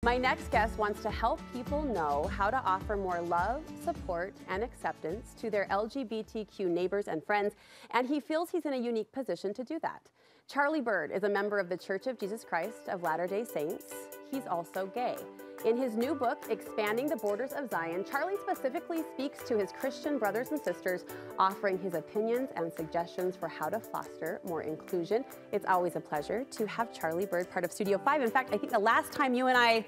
My next guest wants to help people know how to offer more love, support, and acceptance to their LGBTQ neighbors and friends, and he feels he's in a unique position to do that. Charlie Bird is a member of the Church of Jesus Christ of Latter-day Saints. He's also gay. In his new book, Expanding the Borders of Zion, Charlie specifically speaks to his Christian brothers and sisters, offering his opinions and suggestions for how to foster more inclusion. It's always a pleasure to have Charlie Bird part of Studio 5. In fact, I think the last time you and I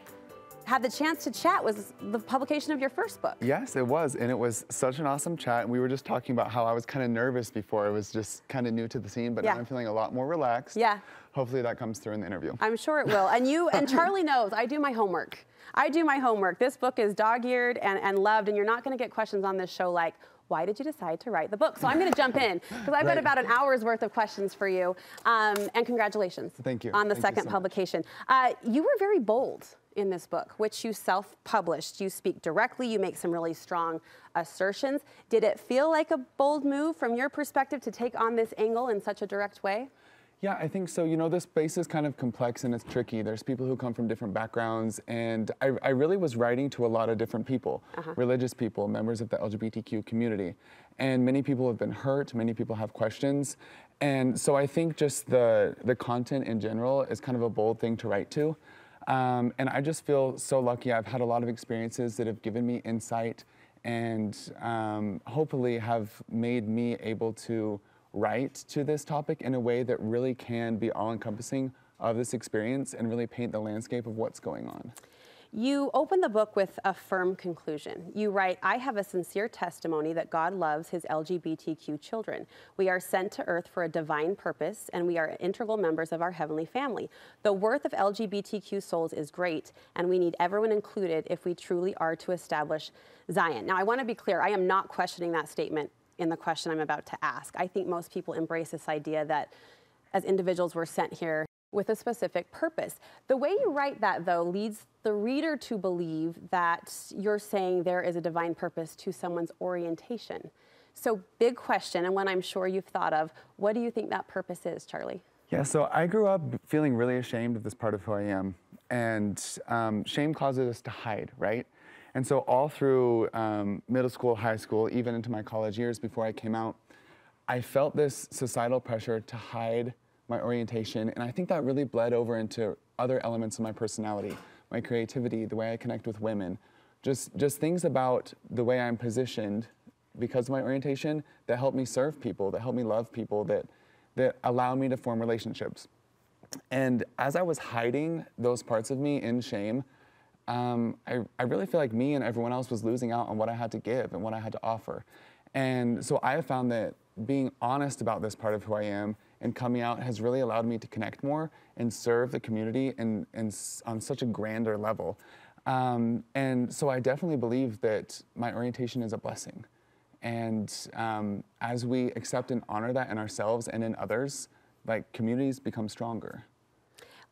had the chance to chat was the publication of your first book. Yes, it was, and it was such an awesome chat. And we were just talking about how I was kind of nervous before. I was just kind of new to the scene, but now I'm feeling a lot more relaxed. Yeah. Hopefully that comes through in the interview. I'm sure it will. And you and Charlie knows I do my homework. I do my homework. This book is dog-eared and loved, and you're not going to get questions on this show like, why did you decide to write the book? So I'm going to jump in because I've got about an hour's worth of questions for you. And congratulations. Thank you. On the Thank second you so publication. You were very bold in this book, which you self-published. You speak directly. You make some really strong assertions. Did it feel like a bold move from your perspective to take on this angle in such a direct way? Yeah, I think so. You know, this space is kind of complex and it's tricky. There's people who come from different backgrounds, and I really was writing to a lot of different people, religious people, members of the LGBTQ community. And many people have been hurt, many people have questions. And so I think just the content in general is kind of a bold thing to write to. And I just feel so lucky. I've had a lot of experiences that have given me insight and hopefully have made me able to write to this topic in a way that really can be all-encompassing of this experience and really paint the landscape of what's going on. You open the book with a firm conclusion. You write, I have a sincere testimony that God loves his LGBTQ children. We are sent to earth for a divine purpose, and we are integral members of our heavenly family. The worth of LGBTQ souls is great, and we need everyone included if we truly are to establish Zion. Now, I want to be clear, I am not questioning that statement in the question I'm about to ask. I think most people embrace this idea that as individuals we're sent here with a specific purpose. The way you write that, though, leads the reader to believe that you're saying there is a divine purpose to someone's orientation. So big question, and one I'm sure you've thought of, what do you think that purpose is, Charlie? Yeah, so I grew up feeling really ashamed of this part of who I am, and shame causes us to hide, right? And so all through middle school, high school, even into my college years before I came out, I felt this societal pressure to hide my orientation, and I think that really bled over into other elements of my personality, my creativity, the way I connect with women, just things about the way I'm positioned because of my orientation that help me serve people, that help me love people, that allow me to form relationships. And as I was hiding those parts of me in shame, I really feel like me and everyone else was losing out on what I had to give and what I had to offer. And so I have found that being honest about this part of who I am and coming out has really allowed me to connect more and serve the community and on such a grander level. And so I definitely believe that my orientation is a blessing. And as we accept and honor that in ourselves and in others, like, communities become stronger.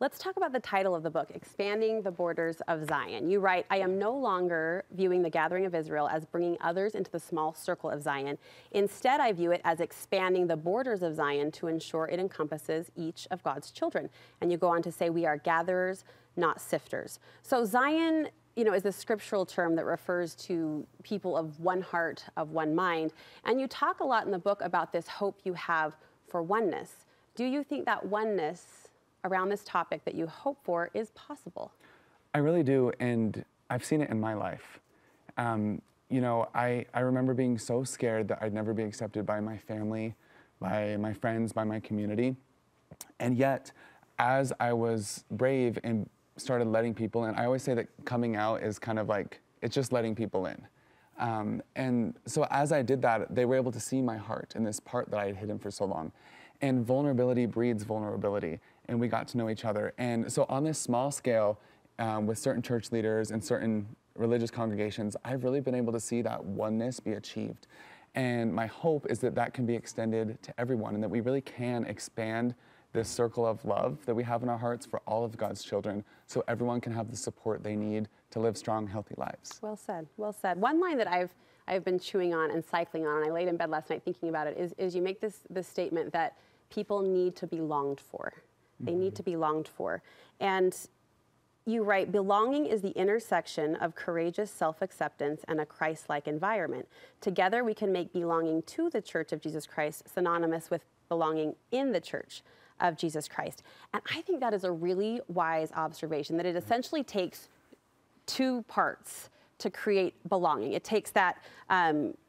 Let's talk about the title of the book, Expanding the Borders of Zion. You write, I am no longer viewing the gathering of Israel as bringing others into the small circle of Zion. Instead, I view it as expanding the borders of Zion to ensure it encompasses each of God's children. And you go on to say, we are gatherers, not sifters. So Zion, you know, is a scriptural term that refers to people of one heart, of one mind. And you talk a lot in the book about this hope you have for oneness. Do you think that oneness around this topic that you hope for is possible? I really do, and I've seen it in my life. You know, I remember being so scared that I'd never be accepted by my family, by my friends, by my community. And yet, as I was brave and started letting people in, I always say that coming out is kind of like, it's just letting people in. And so as I did that, they were able to see my heart and this part that I had hidden for so long. And vulnerability breeds vulnerability, and we got to know each other. And so on this small scale, with certain church leaders and certain religious congregations, I've really been able to see that oneness be achieved. And my hope is that that can be extended to everyone, and that we really can expand this circle of love that we have in our hearts for all of God's children, so everyone can have the support they need to live strong, healthy lives. Well said, well said. One line that I've been chewing on and cycling on, and I laid in bed last night thinking about it, is you make this statement that people need to be longed for. They need to be longed for. And You write, belonging is the intersection of courageous self-acceptance and a Christ-like environment. Together, we can make belonging to the Church of Jesus Christ synonymous with belonging in the Church of Jesus Christ. And I think that is a really wise observation, that it essentially takes two parts to create belonging. It takes that,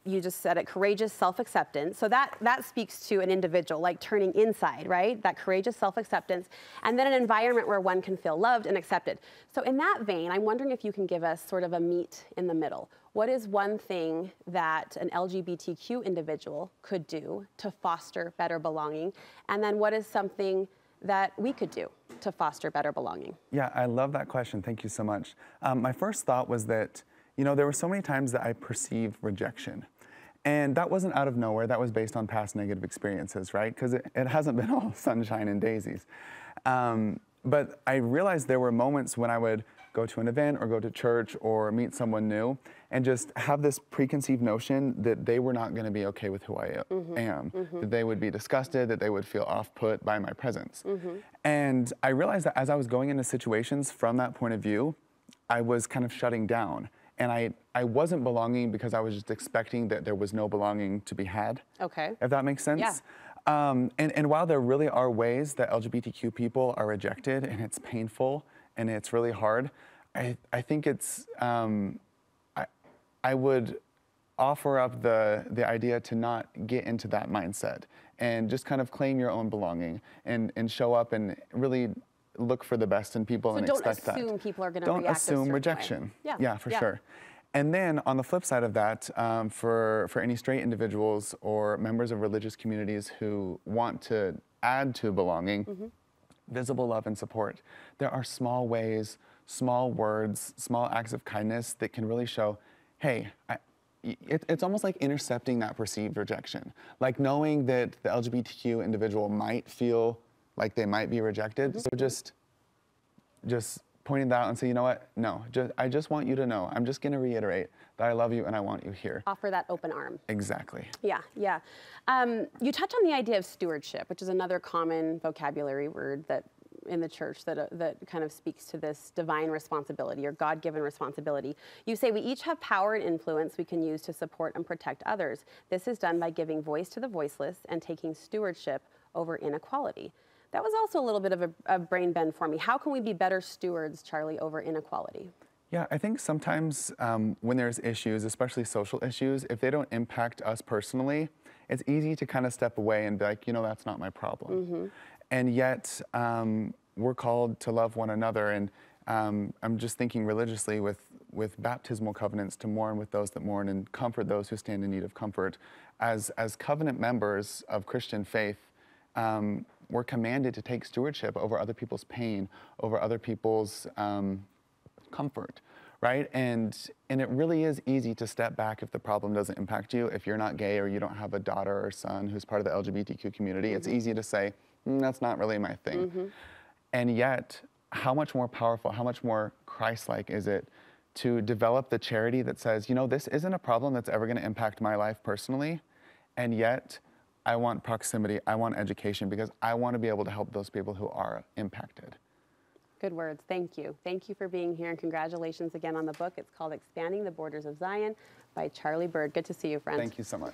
you just said it, courageous self-acceptance. So that speaks to an individual, like turning inside, right? That courageous self-acceptance, and then an environment where one can feel loved and accepted. So in that vein, I'm wondering if you can give us sort of a meet in the middle. What is one thing that an LGBTQ individual could do to foster better belonging? And then what is something that we could do to foster better belonging? Yeah, I love that question. Thank you so much. My first thought was that, you know, there were so many times that I perceived rejection. And that wasn't out of nowhere. That was based on past negative experiences, right? Because it hasn't been all sunshine and daisies. But I realized there were moments when I would go to an event or go to church or meet someone new and just have this preconceived notion that they were not going to be okay with who I am, that they would be disgusted, that they would feel off-put by my presence. And I realized that as I was going into situations from that point of view, I was kind of shutting down. And I wasn't belonging because I was just expecting that there was no belonging to be had. Okay. If that makes sense. Yeah. And while there really are ways that LGBTQ people are rejected and it's painful and it's really hard, I think it's, I would offer up the idea to not get into that mindset and just kind of claim your own belonging and show up and really look for the best in people and expect that. Don't assume people are going to react a certain way. Don't assume rejection. Yeah, for sure. And then on the flip side of that, for any straight individuals or members of religious communities who want to add to belonging, visible love and support, there are small ways, small words, small acts of kindness that can really show, hey, it's almost like intercepting that perceived rejection. Like knowing that the LGBTQ individual might feel like they might be rejected. So just pointing that out and say, you know what, no, I just want you to know, I'm just gonna reiterate that I love you and I want you here. Offer that open arm. Exactly. Yeah. You touch on the idea of stewardship, which is another common vocabulary word that in the church that kind of speaks to this divine responsibility or God-given responsibility. You say we each have power and influence we can use to support and protect others. This is done by giving voice to the voiceless and taking stewardship over inequality. That was also a little bit of a brain bend for me. How can we be better stewards, Charlie, over inequality? Yeah, I think sometimes when there's issues, especially social issues, if they don't impact us personally, it's easy to kind of step away and be like, you know, that's not my problem. And yet, we're called to love one another. And I'm just thinking religiously with baptismal covenants to mourn with those that mourn and comfort those who stand in need of comfort. As covenant members of Christian faith, we're commanded to take stewardship over other people's pain, over other people's comfort, right? And it really is easy to step back if the problem doesn't impact you. If you're not gay or you don't have a daughter or son who's part of the LGBTQ community, it's easy to say, that's not really my thing. And yet, how much more powerful, how much more Christ-like is it to develop the charity that says, you know, this isn't a problem that's ever gonna impact my life personally, and yet, I want proximity, I want education, because I want to be able to help those people who are impacted. Good words, thank you. Thank you for being here and congratulations again on the book. It's called Expanding the Borders of Zion by Charlie Bird. Good to see you, friend. Thank you so much.